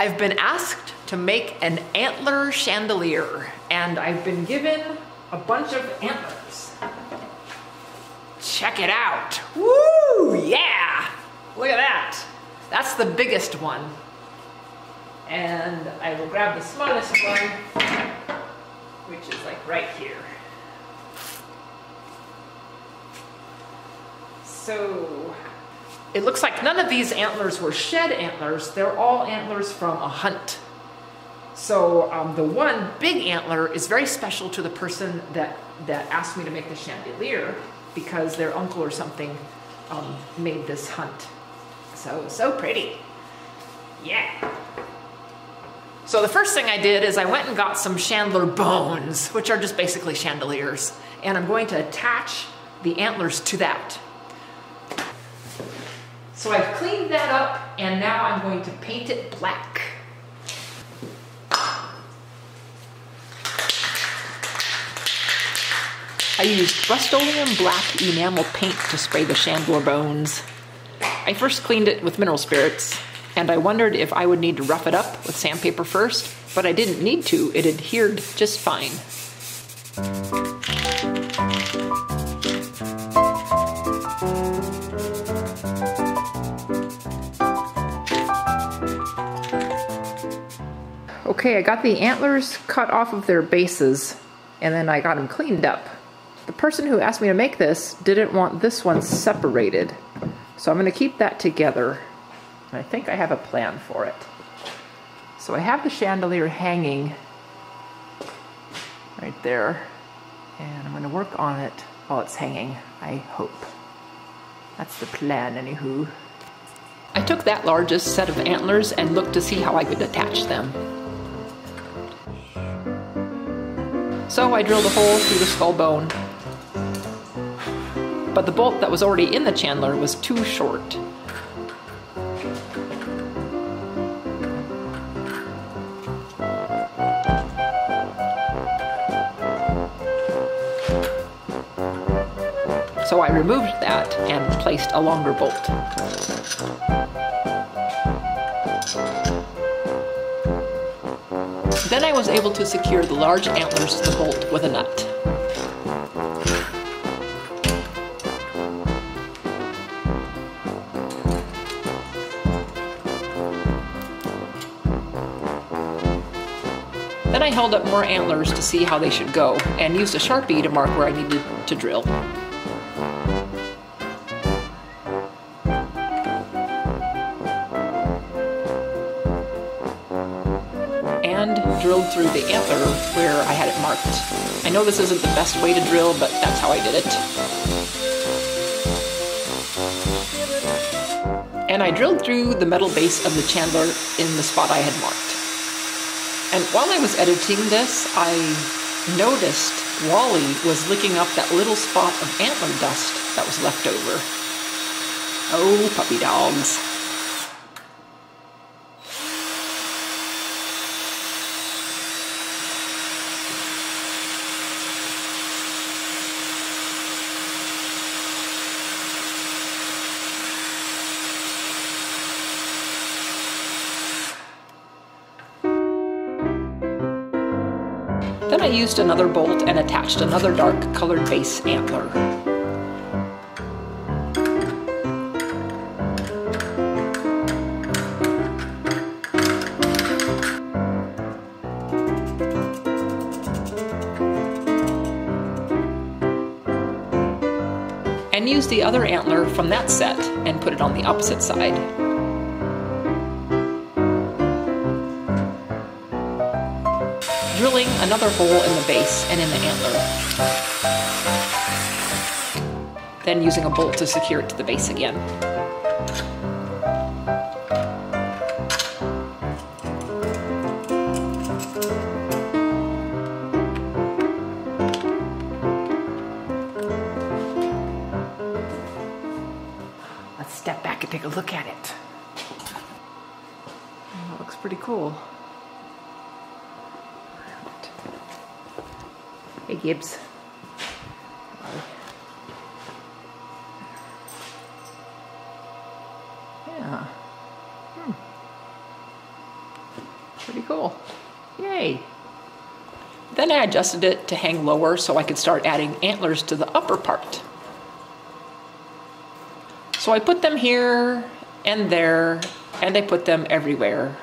I've been asked to make an antler chandelier, and I've been given a bunch of antlers. Check it out. Woo, yeah! Look at that. That's the biggest one. And I will grab the smallest one, which is like right here. So, it looks like none of these antlers were shed antlers. They're all antlers from a hunt. So the one big antler is very special to the person that asked me to make the chandelier, because their uncle or something made this hunt. So pretty. Yeah. So the first thing I did is I went and got some Chandler bones, which are just basically chandeliers. And I'm going to attach the antlers to that. So I've cleaned that up, and now I'm going to paint it black. I used Rust-Oleum black enamel paint to spray the Chandler bones. I first cleaned it with mineral spirits, and I wondered if I would need to rough it up with sandpaper first, but I didn't need to. It adhered just fine. Okay, I got the antlers cut off of their bases, and then I got them cleaned up. The person who asked me to make this didn't want this one separated, so I'm going to keep that together. And I think I have a plan for it. So I have the chandelier hanging right there, and I'm going to work on it while it's hanging, I hope. That's the plan, anywho. I took that largest set of antlers and looked to see how I could attach them. So I drilled a hole through the skull bone, but the bolt that was already in the Chandler was too short. So I removed that and placed a longer bolt. Then I was able to secure the large antlers to the bolt with a nut. Then I held up more antlers to see how they should go, and used a Sharpie to mark where I needed to drill. And drilled through the antler where I had it marked. I know this isn't the best way to drill, but that's how I did it. And I drilled through the metal base of the Chandler in the spot I had marked. And while I was editing this, I noticed Wally was licking up that little spot of antler dust that was left over. Oh, puppy dogs. Then I used another bolt and attached another dark colored base antler. And used the other antler from that set and put it on the opposite side. Drilling another hole in the base and in the antler. Then using a bolt to secure it to the base again. Let's step back and take a look at it. Oh, it looks pretty cool. Hey, Gibbs. Yeah. Then I adjusted it to hang lower so I could start adding antlers to the upper part. So I put them here and there, and I put them everywhere.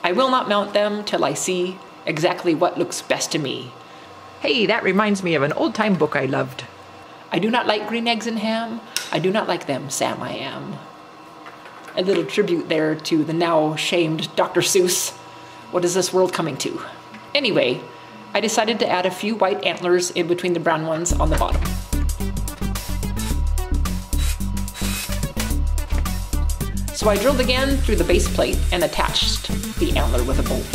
I will not mount them till I see exactly what looks best to me. Hey, that reminds me of an old-time book I loved. I do not like green eggs and ham. I do not like them, Sam I am. A little tribute there to the now shamed Dr. Seuss. What is this world coming to? Anyway, I decided to add a few white antlers in between the brown ones on the bottom. So I drilled again through the base plate and attached the antler with a bolt.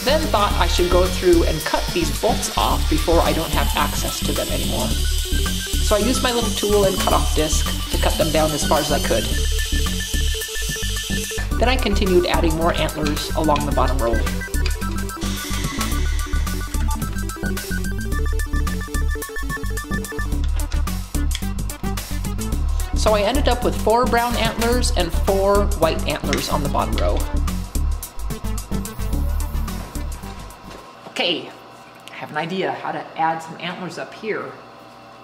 Then thought I should go through and cut these bolts off before I don't have access to them anymore. So I used my little tool and cut-off disc to cut them down as far as I could. Then I continued adding more antlers along the bottom row. So I ended up with 4 brown antlers and 4 white antlers on the bottom row. Okay, I have an idea how to add some antlers up here.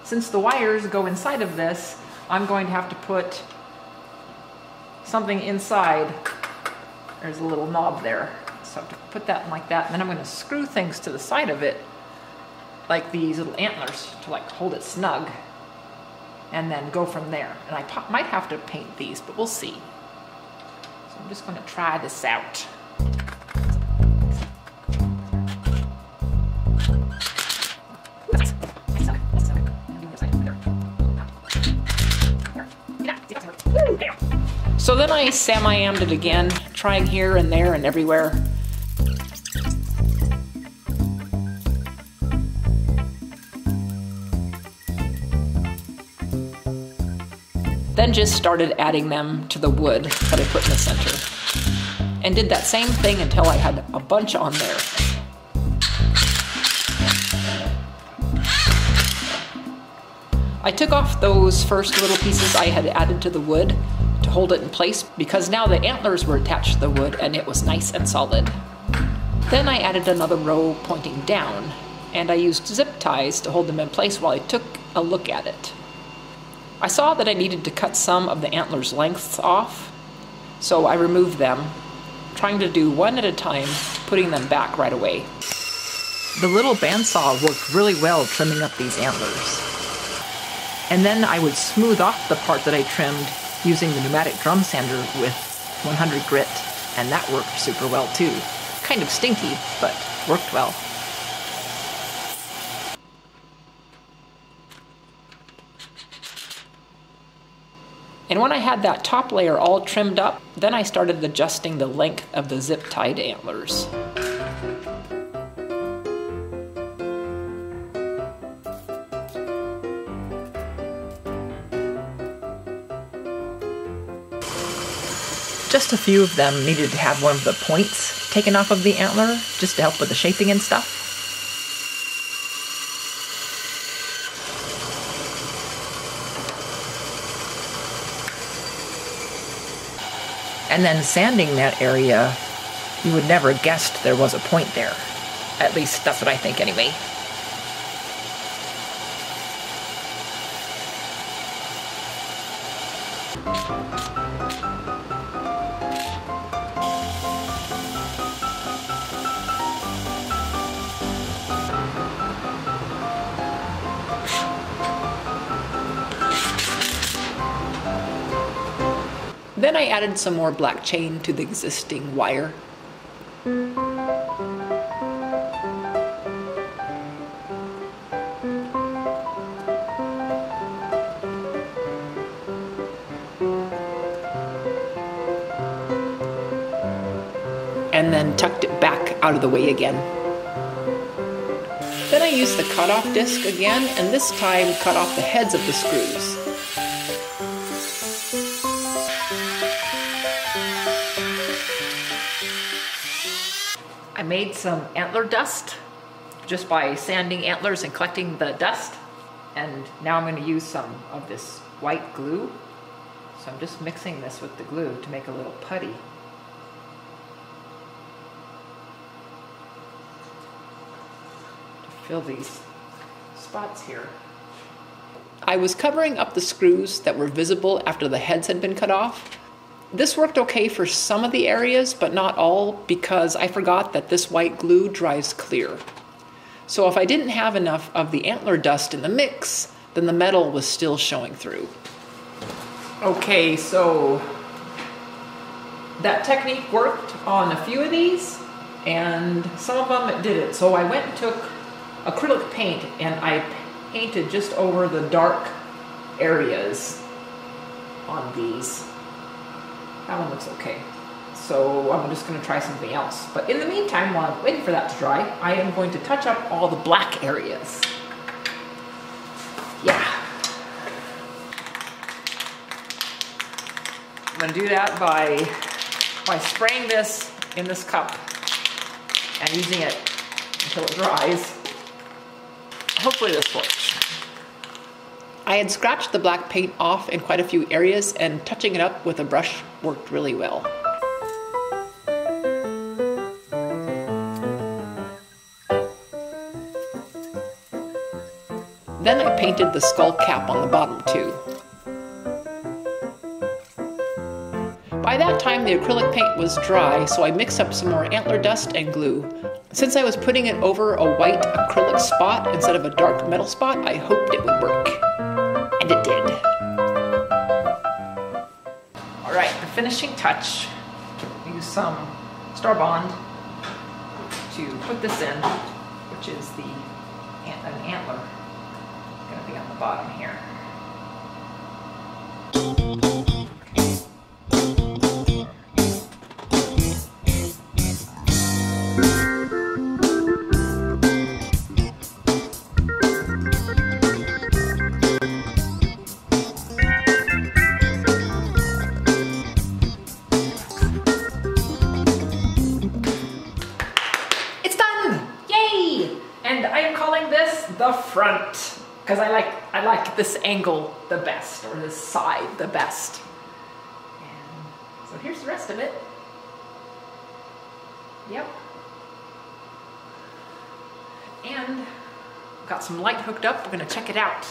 Since the wires go inside of this, I'm going to have to put something inside. There's a little knob there. So I have to put that like that, and then I'm going to screw things to the side of it, like these little antlers, to like hold it snug, and then go from there. And I might have to paint these, but we'll see. So I'm just going to try this out. So then I Sam-I-am'd it again, trying here and there and everywhere. Then just started adding them to the wood that I put in the center. And did that same thing until I had a bunch on there. I took off those first little pieces I had added to the wood to hold it in place, because now the antlers were attached to the wood and it was nice and solid. Then I added another row pointing down, and I used zip ties to hold them in place while I took a look at it. I saw that I needed to cut some of the antlers' lengths off, so I removed them, trying to do one at a time, putting them back right away. The little bandsaw worked really well trimming up these antlers. And then I would smooth off the part that I trimmed using the pneumatic drum sander with 100 grit, and that worked super well too. Kind of stinky, but worked well. And when I had that top layer all trimmed up, then I started adjusting the length of the zip-tied antlers. Just a few of them needed to have one of the points taken off of the antler, just to help with the shaping and stuff. And then sanding that area, you would never have guessed there was a point there. At least that's what I think anyway. Then I added some more black chain to the existing wire. And then tucked it back out of the way again. Then I used the cut-off disc again, and this time cut off the heads of the screws. I made some antler dust just by sanding antlers and collecting the dust. And now I'm going to use some of this white glue. So I'm just mixing this with the glue to make a little putty. fill these spots here. I was covering up the screws that were visible after the heads had been cut off. This worked okay for some of the areas, but not all, because I forgot that this white glue dries clear. So if I didn't have enough of the antler dust in the mix, then the metal was still showing through. Okay, so that technique worked on a few of these, and some of them it didn't. So I went and took acrylic paint and I painted just over the dark areas on these. That one looks okay. So I'm just going to try something else. But in the meantime, while I'm waiting for that to dry, I am going to touch up all the black areas. Yeah. I'm going to do that by spraying this in this cup and using it until it dries. Hopefully this works. I had scratched the black paint off in quite a few areas, and touching it up with a brush worked really well. Then I painted the skull cap on the bottom too. By that time the acrylic paint was dry, so I mixed up some more antler dust and glue. Since I was putting it over a white acrylic spot instead of a dark metal spot, I hoped it would work. And it did. All right, the finishing touch. Use some Star Bond to put this in, which is an antler. Going to be on the bottom here. The front, because I like this angle the best, or this side the best. And so here's the rest of it. Yep. And got some light hooked up. We're gonna check it out.